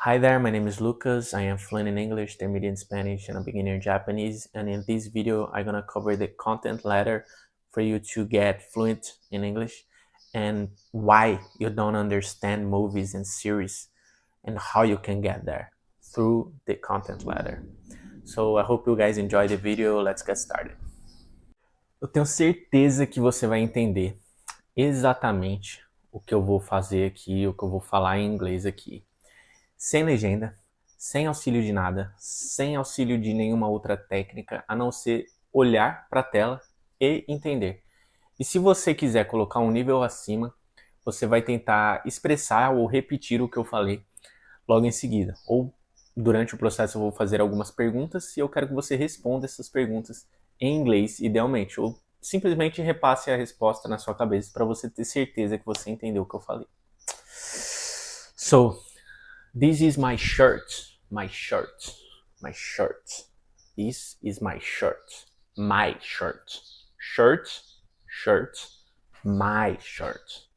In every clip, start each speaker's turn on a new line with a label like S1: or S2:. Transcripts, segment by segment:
S1: Hi there, my name is Lucas. I am fluent in English, intermediate in Spanish, and a beginner in Japanese. And in this video, I'm gonna cover the content ladder for you to get fluent in English and why you don't understand movies and series and how you can get there through the content ladder. So I hope you guys enjoy the video. Let's get started. Eu tenho certeza que você vai entender exatamente o que eu vou fazer aqui, o que eu vou falar em inglês aqui. Sem legenda, sem auxílio de nada, sem auxílio de nenhuma outra técnica, a não ser olhar para a tela e entender. E se você quiser colocar um nível acima, você vai tentar expressar ou repetir o que eu falei logo em seguida. Ou durante o processo eu vou fazer algumas perguntas e eu quero que você responda essas perguntas em inglês, idealmente. Ou simplesmente repasse a resposta na sua cabeça para você ter certeza que você entendeu o que eu falei. So, this is my shirt. My shirt. My shirt. This is my shirt. My shirt. Shirt. Shirt. My shirt.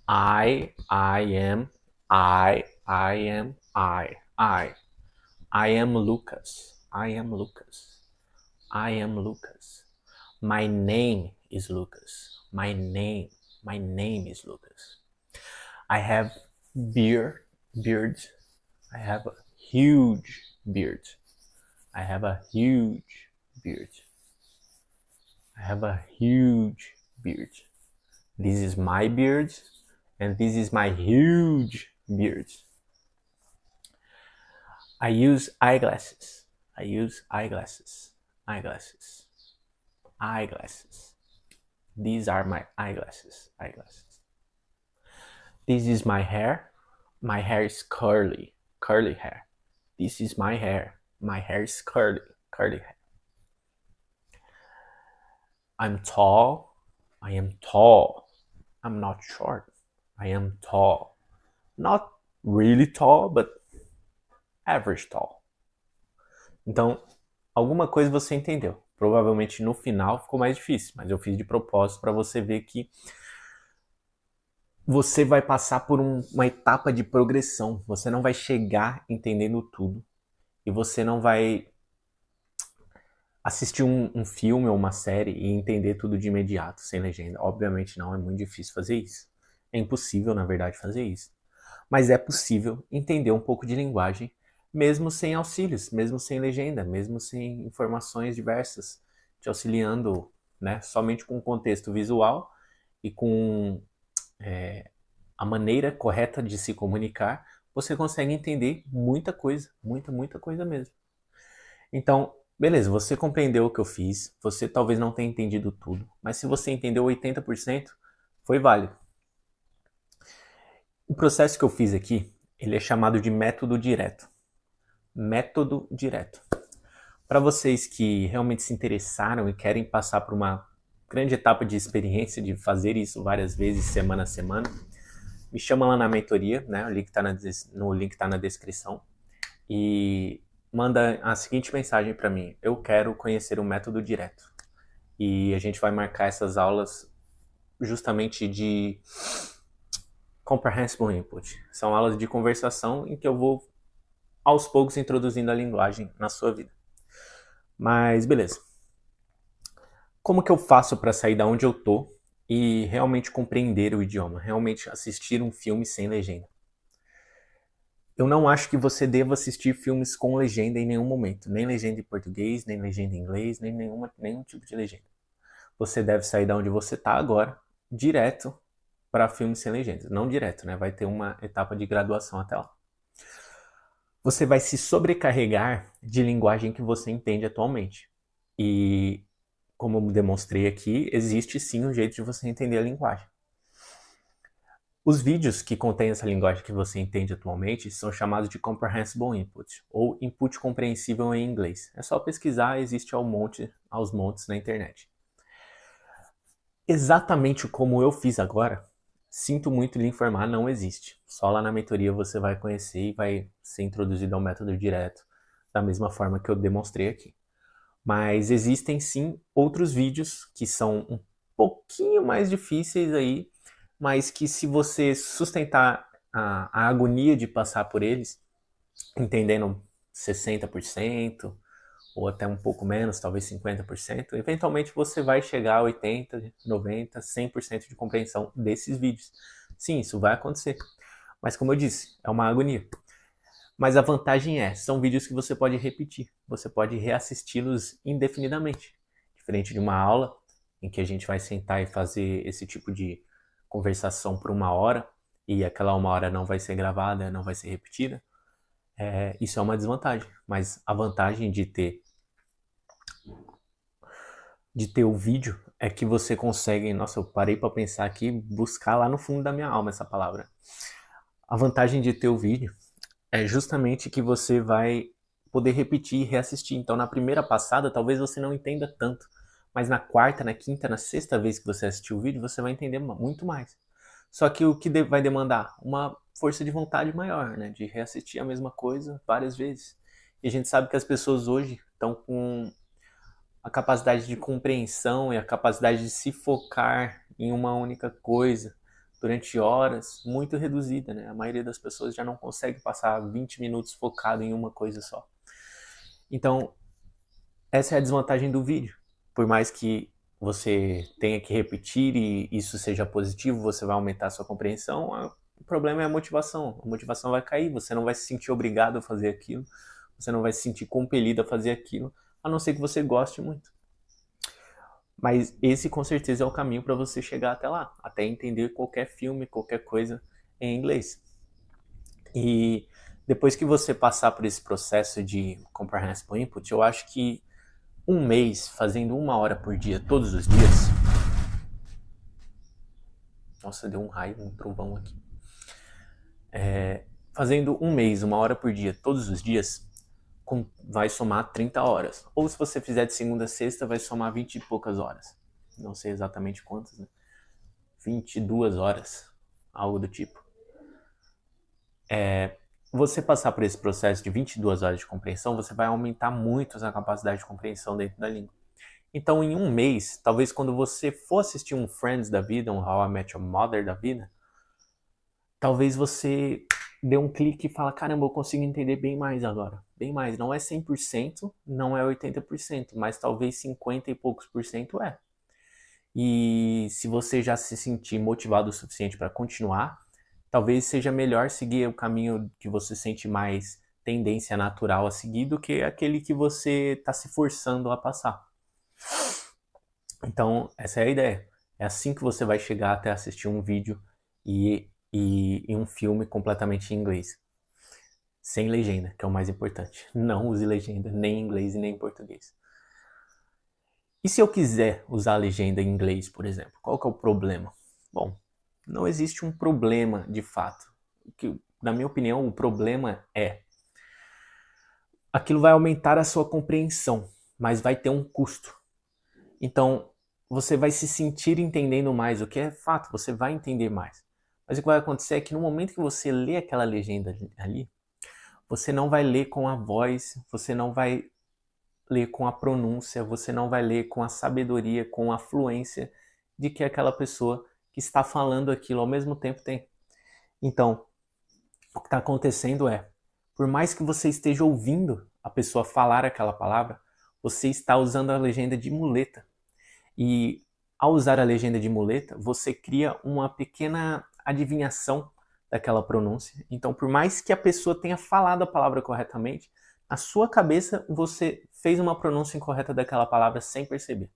S1: I am Lucas. I am Lucas. I am Lucas. My name is Lucas. My name is Lucas. I have beard. I have a huge beard. I have a huge beard. I have a huge beard. This is my beard, and this is my huge beard. I use eyeglasses. I use eyeglasses. Eyeglasses. Eyeglasses. These are my eyeglasses. Eyeglasses. This is my hair. My hair is curly. Curly hair. This is my hair. My hair is curly. Curly hair. I'm tall. I am tall. I'm not short. I am tall. Not really tall, but average tall. Então, alguma coisa você entendeu. Provavelmente no final ficou mais difícil, mas eu fiz de propósito para você ver que você vai passar por uma etapa de progressão. Você não vai chegar entendendo tudo. E você não vai assistir um filme ou uma série e entender tudo de imediato, sem legenda. Obviamente não, é muito difícil fazer isso. É impossível, na verdade, fazer isso. Mas é possível entender um pouco de linguagem, mesmo sem auxílios, mesmo sem legenda, mesmo sem informações diversas, te auxiliando, né, somente com o contexto visual e com a maneira correta de se comunicar, você consegue entender muita coisa, muita coisa mesmo. Então, beleza, você compreendeu o que eu fiz, você talvez não tenha entendido tudo, mas se você entendeu 80%, foi válido. O processo que eu fiz aqui, ele é chamado de método direto. Método direto. Para vocês que realmente se interessaram e querem passar por uma grande etapa de experiência, de fazer isso várias vezes, semana a semana, me chama lá na mentoria, né? O link tá na descrição. E manda a seguinte mensagem para mim: eu quero conhecer o método direto. E a gente vai marcar essas aulas justamente de Comprehensible Input. São aulas de conversação em que eu vou aos poucos introduzindo a linguagem na sua vida. Mas beleza. Como que eu faço para sair da onde eu tô e realmente compreender o idioma, realmente assistir um filme sem legenda? Eu não acho que você deva assistir filmes com legenda em nenhum momento, nem legenda em português, nem legenda em inglês, nem nenhum tipo de legenda. Você deve sair da onde você está agora, direto para filmes sem legenda. Não direto, né? Vai ter uma etapa de graduação até lá. Você vai se sobrecarregar de linguagem que você entende atualmente. E, como eu demonstrei aqui, existe sim um jeito de você entender a linguagem. Os vídeos que contêm essa linguagem que você entende atualmente são chamados de Comprehensible Input, ou Input Compreensível em inglês. É só pesquisar, existe aos montes na internet. Exatamente como eu fiz agora, sinto muito lhe informar, não existe. Só lá na mentoria você vai conhecer e vai ser introduzido ao método direto, da mesma forma que eu demonstrei aqui. Mas existem sim outros vídeos que são um pouquinho mais difíceis aí, mas que se você sustentar a agonia de passar por eles, entendendo 60%, ou até um pouco menos, talvez 50%, eventualmente você vai chegar a 80%, 90%, 100% de compreensão desses vídeos. Sim, isso vai acontecer. Mas como eu disse, é uma agonia. Mas a vantagem são vídeos que você pode repetir, você pode reassisti-los indefinidamente. Diferente de uma aula, em que a gente vai sentar e fazer esse tipo de conversação por 1 hora, e aquela 1 hora não vai ser gravada, não vai ser repetida, isso é uma desvantagem. Mas a vantagem de ter o vídeo é que você consegue... Nossa, eu parei para pensar aqui, buscar lá no fundo da minha alma essa palavra. A vantagem de ter o vídeo é justamente que você vai poder repetir e reassistir. Então, na primeira passada, talvez você não entenda tanto, mas na quarta, na quinta, na sexta vez que você assistir o vídeo, você vai entender muito mais. Só que o que vai demandar? Uma força de vontade maior, né? De reassistir a mesma coisa várias vezes. E a gente sabe que as pessoas hoje estão com a capacidade de compreensão e a capacidade de se focar em uma única coisa durante horas muito reduzida, né? A maioria das pessoas já não consegue passar 20 minutos focado em uma coisa só. Então, essa é a desvantagem do vídeo. Por mais que você tenha que repetir e isso seja positivo, você vai aumentar a sua compreensão, o problema é a motivação. A motivação vai cair, você não vai se sentir obrigado a fazer aquilo, você não vai se sentir compelido a fazer aquilo, a não ser que você goste muito. Mas esse com certeza é o caminho para você chegar até lá, até entender qualquer filme, qualquer coisa em inglês. E depois que você passar por esse processo de Comprehensible Input, eu acho que 1 mês fazendo 1 hora por dia, todos os dias... Nossa, deu um raio, um trovão aqui. Fazendo 1 mês, 1 hora por dia, todos os dias, vai somar 30 horas. Ou se você fizer de segunda a sexta, vai somar 20 e poucas horas. Não sei exatamente quantas, né? 22 horas, algo do tipo. Você passar por esse processo de 22 horas de compreensão, você vai aumentar muito a capacidade de compreensão dentro da língua. Então, em 1 mês, talvez quando você for assistir um Friends da vida, um How I Met Your Mother da vida, talvez você dê um clique e fala, caramba, eu consigo entender bem mais agora. Bem mais. Não é 100%, não é 80%, mas talvez 50 e poucos por cento é. E se você já se sentir motivado o suficiente para continuar, talvez seja melhor seguir o caminho que você sente mais tendência natural a seguir do que aquele que você está se forçando a passar. Então, essa é a ideia. É assim que você vai chegar até assistir um vídeo e um filme completamente em inglês. Sem legenda, que é o mais importante. Não use legenda nem em inglês e nem em português. E se eu quiser usar a legenda em inglês, por exemplo, qual que é o problema? Bom, não existe um problema de fato. Na minha opinião, o problema é... aquilo vai aumentar a sua compreensão, mas vai ter um custo. Então, você vai se sentir entendendo mais, o que é fato, você vai entender mais. Mas o que vai acontecer é que no momento que você lê aquela legenda ali, você não vai ler com a voz, você não vai ler com a pronúncia, você não vai ler com a sabedoria, com a fluência de que aquela pessoa que está falando aquilo ao mesmo tempo tem. Então, o que está acontecendo é, por mais que você esteja ouvindo a pessoa falar aquela palavra, você está usando a legenda de muleta. E ao usar a legenda de muleta, você cria uma pequena adivinhação daquela pronúncia. Então, por mais que a pessoa tenha falado a palavra corretamente, na sua cabeça você fez uma pronúncia incorreta daquela palavra sem perceber.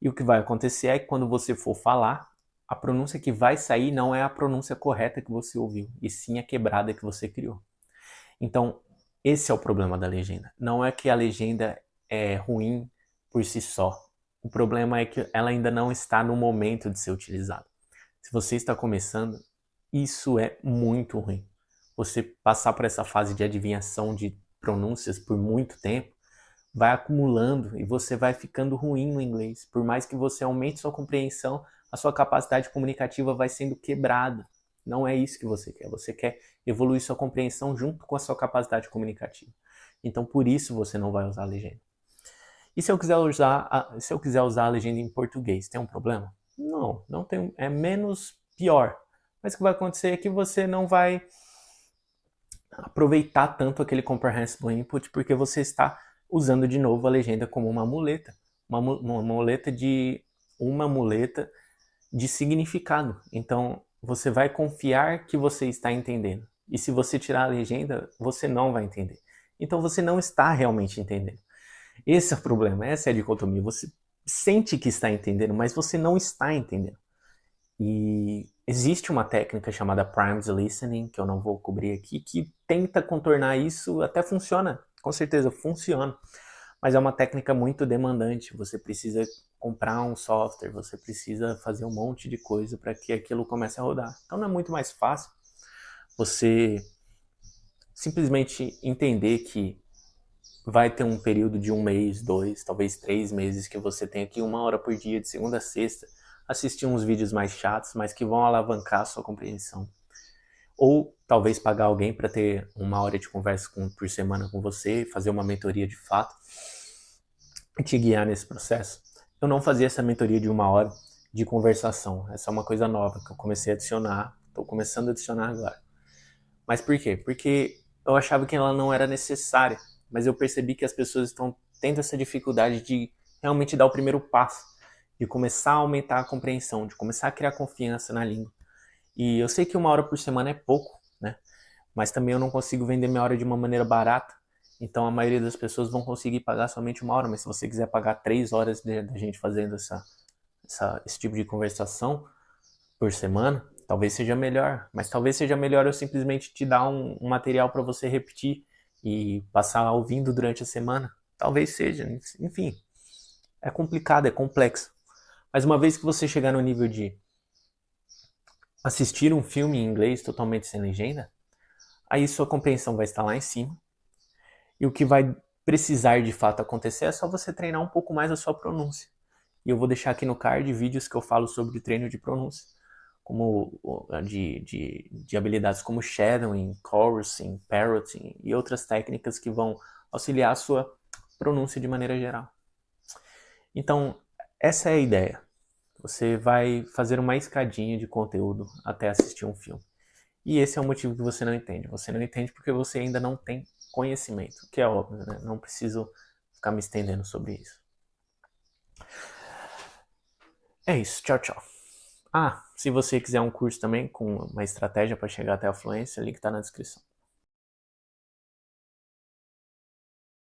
S1: E o que vai acontecer é que quando você for falar, a pronúncia que vai sair não é a pronúncia correta que você ouviu, e sim a quebrada que você criou. Então, esse é o problema da legenda. Não é que a legenda é ruim por si só. O problema é que ela ainda não está no momento de ser utilizada. Se você está começando, isso é muito ruim. Você passar por essa fase de adivinhação de pronúncias por muito tempo, vai acumulando e você vai ficando ruim no inglês. Por mais que você aumente sua compreensão, a sua capacidade comunicativa vai sendo quebrada. Não é isso que você quer. Você quer evoluir sua compreensão junto com a sua capacidade comunicativa. Então, por isso você não vai usar a legenda. E se eu quiser usar a legenda em português, tem um problema? Não, não tem. É menos pior. Mas o que vai acontecer é que você não vai aproveitar tanto aquele comprehensible input, porque você está usando de novo a legenda como uma muleta, uma muleta de significado. Então, você vai confiar que você está entendendo. E se você tirar a legenda, você não vai entender. Então, você não está realmente entendendo. Esse é o problema, essa é a dicotomia. Você sente que está entendendo, mas você não está entendendo. E existe uma técnica chamada Primed Listening, que eu não vou cobrir aqui, que tenta contornar isso, até funciona, com certeza funciona. Mas é uma técnica muito demandante, você precisa comprar um software, você precisa fazer um monte de coisa para que aquilo comece a rodar. Então não é muito mais fácil você simplesmente entender que vai ter um período de 1 mês, 2, talvez 3 meses que você tem aqui 1 hora por dia, de segunda a sexta, assistir uns vídeos mais chatos, mas que vão alavancar a sua compreensão. Ou talvez pagar alguém para ter 1 hora de conversa por semana com você, fazer uma mentoria de fato e te guiar nesse processo. Eu não fazia essa mentoria de 1 hora de conversação. Essa é uma coisa nova que eu comecei a adicionar, estou começando a adicionar agora. Mas por quê? Porque eu achava que ela não era necessária, mas eu percebi que as pessoas estão tendo essa dificuldade de realmente dar o primeiro passo, de começar a aumentar a compreensão, de começar a criar confiança na língua. E eu sei que 1 hora por semana é pouco, né? Mas também eu não consigo vender minha hora de uma maneira barata. Então a maioria das pessoas vão conseguir pagar somente 1 hora, mas se você quiser pagar 3 horas da gente fazendo esse tipo de conversação por semana, talvez seja melhor. Mas talvez seja melhor eu simplesmente te dar um material para você repetir e passar ouvindo durante a semana. Talvez seja, enfim. É complicado, é complexo. Mas uma vez que você chegar no nível de assistir um filme em inglês totalmente sem legenda, aí sua compreensão vai estar lá em cima. E o que vai precisar de fato acontecer é só você treinar um pouco mais a sua pronúncia. E eu vou deixar aqui no card vídeos que eu falo sobre o treino de pronúncia, como de habilidades como shadowing, chorusing, parroting e outras técnicas que vão auxiliar a sua pronúncia de maneira geral. Então, essa é a ideia. Você vai fazer uma escadinha de conteúdo até assistir um filme. E esse é o motivo que você não entende. Você não entende porque você ainda não tem conhecimento, o que é óbvio, né? Não preciso ficar me estendendo sobre isso. É isso, tchau, tchau. Se você quiser um curso também com uma estratégia para chegar até a fluência, o link está na descrição.